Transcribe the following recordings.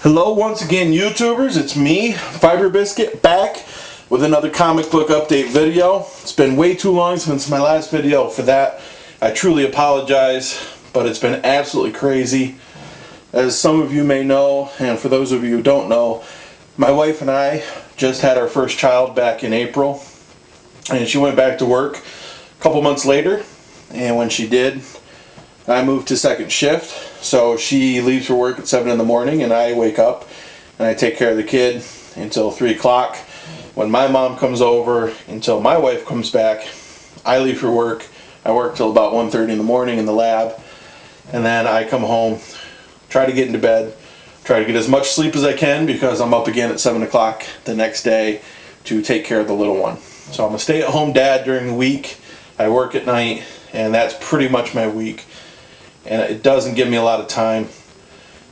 Hello once again, YouTubers. It's me, Fiber Biscuit, back with another comic book update video. It's been way too long since my last video. For that, I truly apologize, but it's been absolutely crazy. As some of you may know, and for those of you who don't know, my wife and I just had our first child back in April, and she went back to work a couple months later, and when she did, I moved to second shift. So she leaves for work at 7 in the morning, and I wake up and I take care of the kid until 3 o'clock. When my mom comes over, until my wife comes back, I leave for work. I work till about 1:30 in the morning in the lab, and then I come home, try to get into bed, try to get as much sleep as I can because I'm up again at 7 o'clock the next day to take care of the little one. So I'm a stay-at-home dad during the week. I work at night, and that's pretty much my week. And it doesn't give me a lot of time.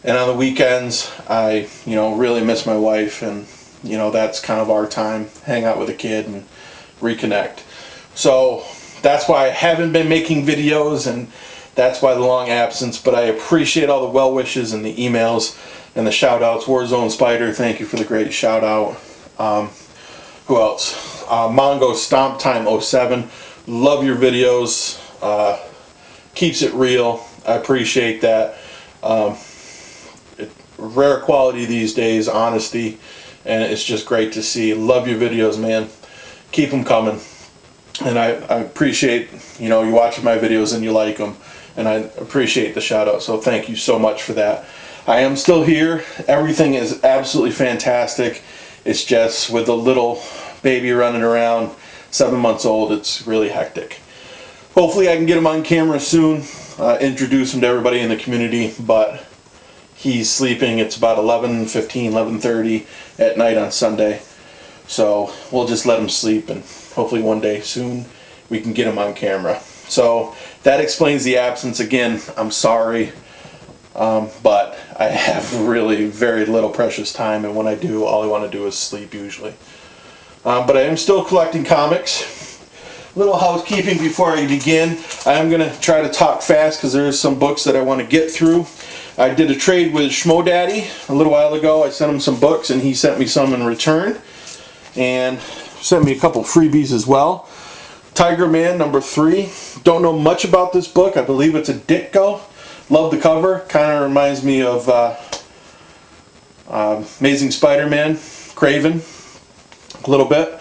And on the weekends, I, really miss my wife, and, that's kind of our time, hang out with the kid and reconnect. So that's why I haven't been making videos, and that's why the long absence, but I appreciate all the well wishes and the emails and the shout outs. Warzone Spider, thank you for the great shout out. Who else? Mongo Stomp Time 07, love your videos, keeps it real. I appreciate that. Rare quality these days, honesty, and it's just great to see. Love your videos, man. Keep them coming. And I appreciate, you watching my videos and you like them, and I appreciate the shout out, so thank you so much for that. I am still here. Everything is absolutely fantastic. It's just with the little baby running around, 7 months old, it's really hectic. Hopefully I can get him on camera soon, introduce him to everybody in the community, but he's sleeping. It's about 11:15, 11:30 at night on Sunday. So we'll just let him sleep, and hopefully one day soon we can get him on camera. So that explains the absence. Again, I'm sorry, but I have really very little precious time, and when I do, all I want to do is sleep usually. But I am still collecting comics. Little housekeeping before I begin. I am going to try to talk fast because there's some books that I want to get through. I did a trade with Schmo Daddy a little while ago. I sent him some books and he sent me some in return, and sent me a couple freebies as well. Tiger Man #3. Don't know much about this book. I believe it's a Ditko. Love the cover. Kind of reminds me of Amazing Spider-Man, Craven, a little bit.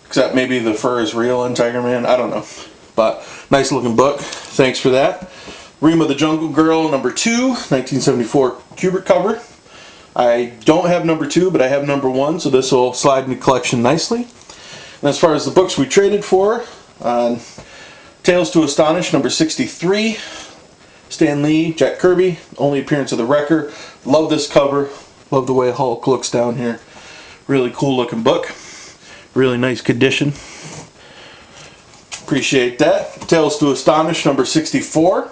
Except maybe the fur is real in Tiger Man. I don't know. But nice looking book. Thanks for that. Rima the Jungle Girl #2, 1974 Kubert cover. I don't have #2, but I have #1, so this will slide in the collection nicely. And as far as the books we traded for, Tales to Astonish #63, Stan Lee, Jack Kirby, only appearance of the Wrecker. Love this cover. Love the way Hulk looks down here. Really cool looking book. Really nice condition. Appreciate that. Tales to Astonish #64.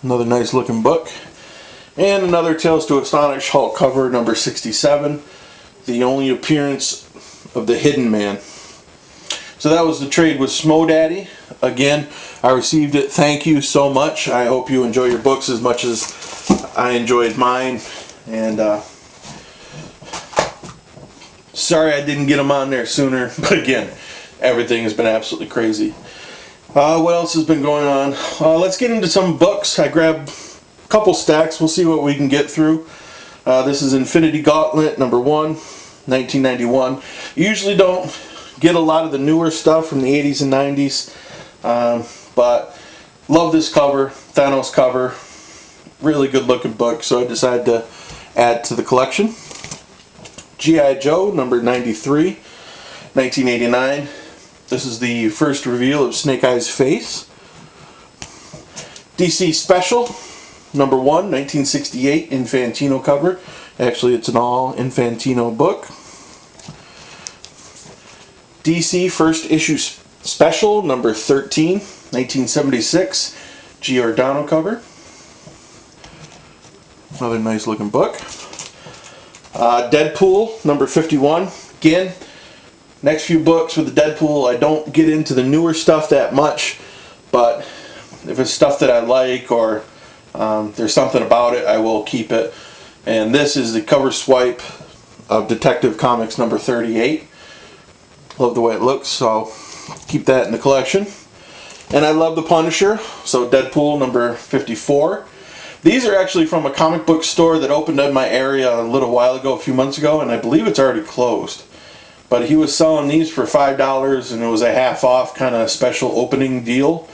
Another nice looking book. And another Tales to Astonish Hulk cover #67. The only appearance of the Hidden Man. So that was the trade with Schmo Daddy. Again, I received it. Thank you so much. I hope you enjoy your books as much as I enjoyed mine. And sorry I didn't get them on there sooner, but again, everything has been absolutely crazy. What else has been going on? Let's get into some books. I grabbed a couple stacks. We'll see what we can get through. This is Infinity Gauntlet #1, 1991. Usually don't get a lot of the newer stuff from the 80s and 90s, but love this cover, Thanos cover. Really good looking book, so I decided to add to the collection. G.I. Joe #93, 1989. This is the first reveal of Snake Eye's face. DC Special #1, 1968, Infantino cover. Actually, it's an all Infantino book. DC First Issue Special #13, 1976, Giordano cover. Another nice looking book. Deadpool #51. Again, next few books with the Deadpool, I don't get into the newer stuff that much, but if it's stuff that I like, or There's something about it, I will keep it. And this is the cover swipe of Detective Comics number 38. Love the way it looks, so keep that in the collection. And I love the Punisher, so Deadpool number 54. These are actually from a comic book store that opened in my area a little while ago, a few months ago, and I believe it's already closed. But he was selling these for $5, and it was a half off kind of special opening deal.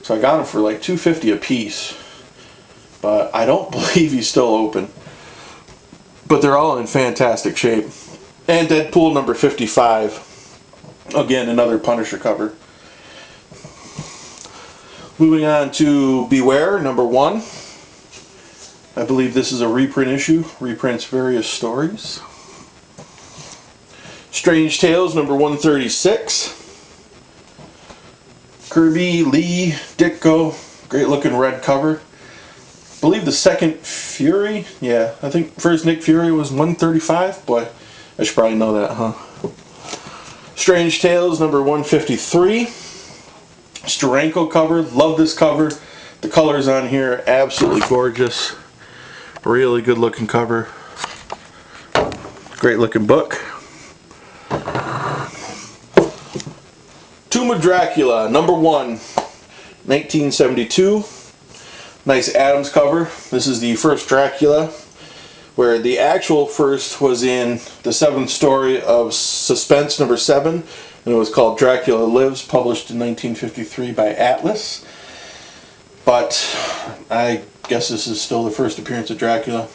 So I got them for like $2.50 a piece. But I don't believe he's still open. But they're all in fantastic shape. And Deadpool number 55. Again, another Punisher cover. Moving on to Beware number 1. I believe this is a reprint issue. Reprints various stories. Strange Tales number 136. Kirby, Lee, Ditko. Great looking red cover. I believe the second Fury. Yeah, I think first Nick Fury was 135. Boy, I should probably know that, huh? Strange Tales number 153. Steranko cover. Love this cover. The colors on here are absolutely gorgeous. Really good looking cover. Great looking book. Tomb of Dracula number 1, 1972. Nice Adams cover. This is the first Dracula, where the actual first was in the 7th story of Suspense number 7, and it was called Dracula Lives, published in 1953 by Atlas. But I guess this is still the first appearance of Dracula.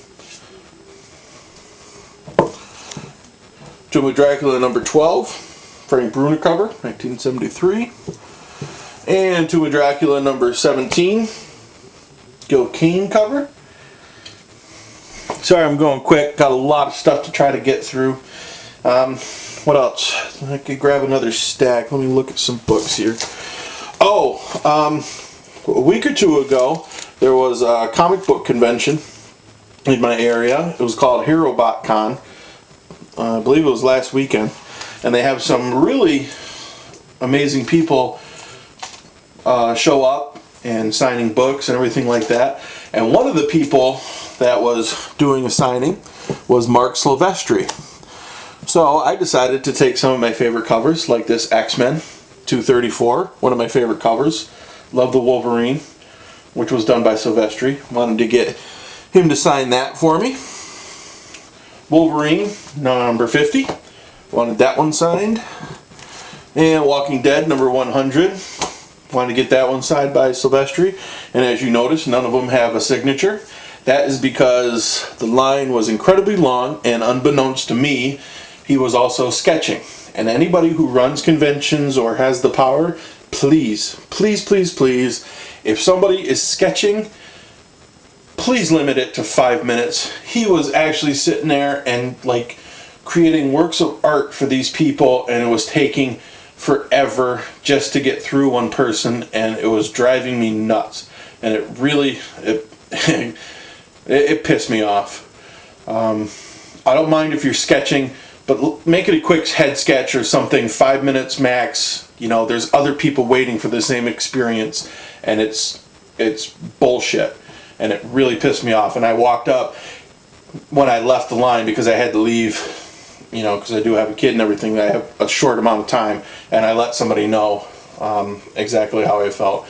Tomb of Dracula number 12, Frank Bruner cover, 1973. And Tomb of Dracula number 17, Gil Kane cover. Sorry I'm going quick, got a lot of stuff to try to get through. What else? I could grab another stack. Let me look at some books here. A week or two ago, there was a comic book convention in my area. It was called HeroBot Con. I believe it was last weekend. And they have some really amazing people show up and signing books and everything like that. And one of the people that was doing a signing was Mark Silvestri. So I decided to take some of my favorite covers, like this X-Men 234, one of my favorite covers. Love the Wolverine, which was done by Silvestri. Wanted to get him to sign that for me. Wolverine number 50. Wanted that one signed. And Walking Dead number 100. Wanted to get that one signed by Silvestri. And as you notice, none of them have a signature. That is because the line was incredibly long, and unbeknownst to me, he was also sketching. And anybody who runs conventions or has the power, please, please, please, please, if somebody is sketching, please limit it to 5 minutes. He was actually sitting there and like creating works of art for these people, and it was taking forever just to get through one person, and it was driving me nuts. And it really, it pissed me off. I don't mind if you're sketching, but make it a quick head sketch or something, 5 minutes max. You know, there's other people waiting for the same experience, and it's bullshit. And it really pissed me off. And I walked up when I left the line because I had to leave, you know, because I do have a kid and everything. I have a short amount of time, and I let somebody know exactly how I felt.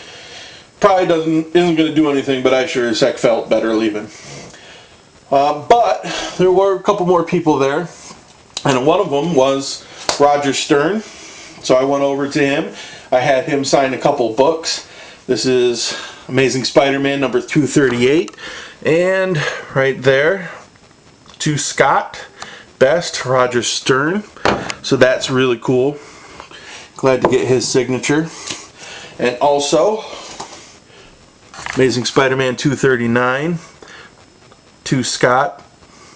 Probably isn't going to do anything, but I sure as heck felt better leaving. But there were a couple more people there, and one of them was Roger Stern. So I went over to him. I had him sign a couple books. This is Amazing Spider-Man number 238, and right there, to Scott Best, Roger Stern. So that's really cool. Glad to get his signature. And also Amazing Spider-Man 239 to Scott,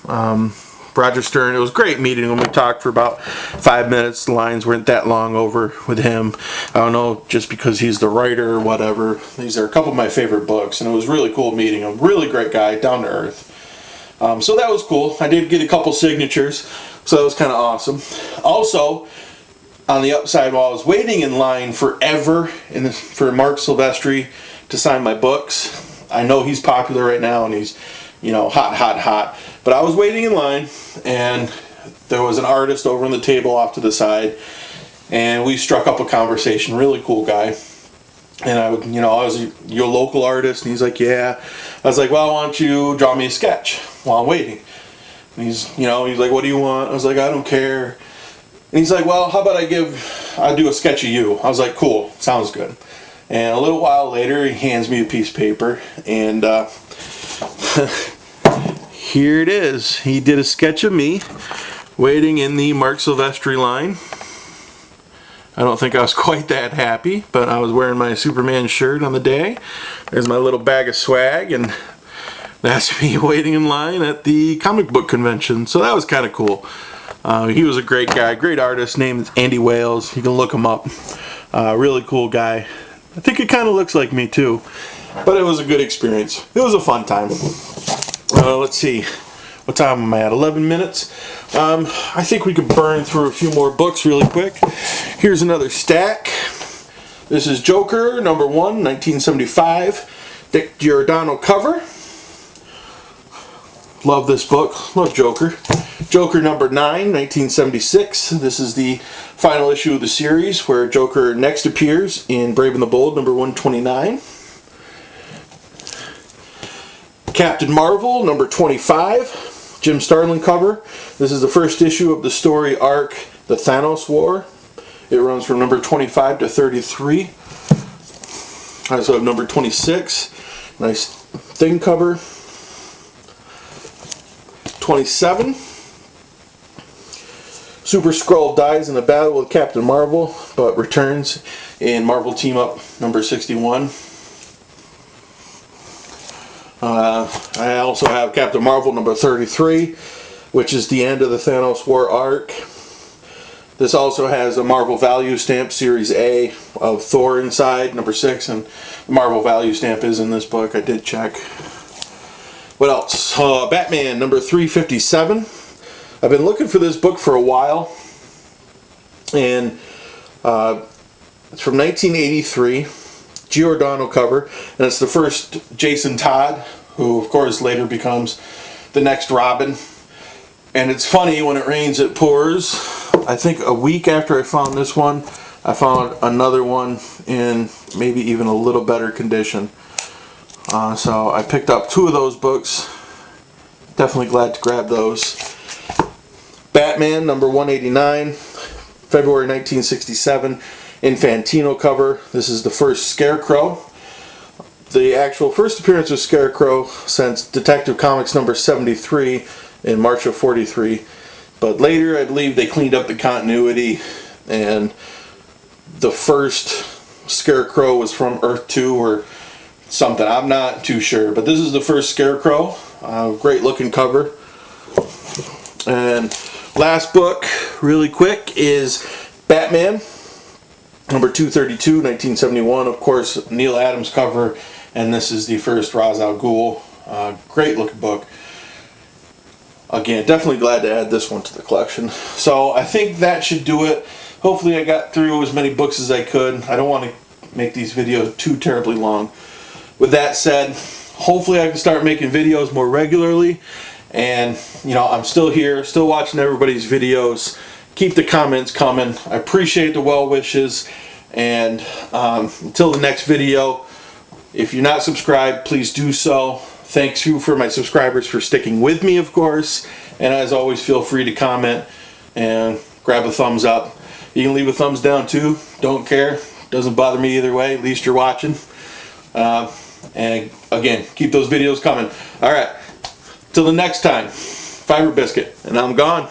Roger Stern. It was great meeting him. We talked for about 5 minutes. The lines weren't that long over with him. I don't know, just because he's the writer or whatever. These are a couple of my favorite books, and it was really cool meeting him. Really great guy, down to earth. So that was cool. I did get a couple signatures, so that was kind of awesome. Also, on the upside, while I was waiting in line forever for Mark Silvestri to sign my books, I know he's popular right now and he's, you know, hot. But I was waiting in line and there was an artist over on the table off to the side, and we struck up a conversation. Really cool guy. And I was, your local artist? And he's like, yeah. I was like, well, why don't you draw me a sketch while I'm waiting? And he's like, what do you want? I was like, I don't care. And he's like, well, how about I'll do a sketch of you. I was like, cool, sounds good. And a little while later, he hands me a piece of paper, and here it is. He did a sketch of me waiting in the Mark Silvestri line. I don't think I was quite that happy, but I was wearing my Superman shirt on the day. There's my little bag of swag, and that's me waiting in line at the comic book convention. So that was kind of cool. He was a great guy, great artist. Named Andy Wales. You can look him up. Really cool guy. I think it kind of looks like me too, but it was a good experience. It was a fun time. Let's see, what time am I at? 11 minutes. I think we could burn through a few more books really quick. Here's another stack. This is Joker, number 1, 1975. Dick Giordano cover. Love this book. Love Joker. Joker number 9, 1976. This is the final issue of the series where Joker next appears in Brave and the Bold, number 129. Captain Marvel, number 25. Jim Starlin cover. This is the first issue of the story arc, The Thanos War. It runs from number 25 to 33. I also have number 26. Nice thin cover. 27. Super Skrull dies in a battle with Captain Marvel, but returns in Marvel Team Up number 61. I also have Captain Marvel number 33, which is the end of the Thanos War arc. This also has a Marvel Value Stamp Series A of Thor inside, number 6, and the Marvel Value Stamp is in this book. I did check. What else? Batman number 357. I've been looking for this book for a while, and it's from 1983, Giordano cover, and it's the first Jason Todd, who of course later becomes the next Robin. And it's funny, when it rains it pours. I think a week after I found this one, I found another one in maybe even a little better condition. So I picked up 2 of those books. Definitely glad to grab those. Batman number 189, February 1967, Infantino cover. This is the first Scarecrow. The actual first appearance of Scarecrow since Detective Comics number 73 in March of 43. But later, I believe they cleaned up the continuity, and the first Scarecrow was from Earth 2 or something. I'm not too sure. But this is the first Scarecrow. Great looking cover. And last book, really quick, is Batman, number 232, 1971. Of course, Neil Adams cover, and this is the first Ra's al Ghul. Great looking book. Again, definitely glad to add this one to the collection. So I think that should do it. Hopefully I got through as many books as I could. I don't want to make these videos too terribly long. With that said, hopefully I can start making videos more regularly. And, I'm still here, still watching everybody's videos. Keep the comments coming. I appreciate the well wishes. And until the next video, if you're not subscribed, please do so. Thanks you for my subscribers for sticking with me, of course. And as always, feel free to comment and grab a thumbs up. You can leave a thumbs down too. Don't care. Doesn't bother me either way. At least you're watching. And again, keep those videos coming. All right. Till the next time, Fiber Biscuit, and I'm gone.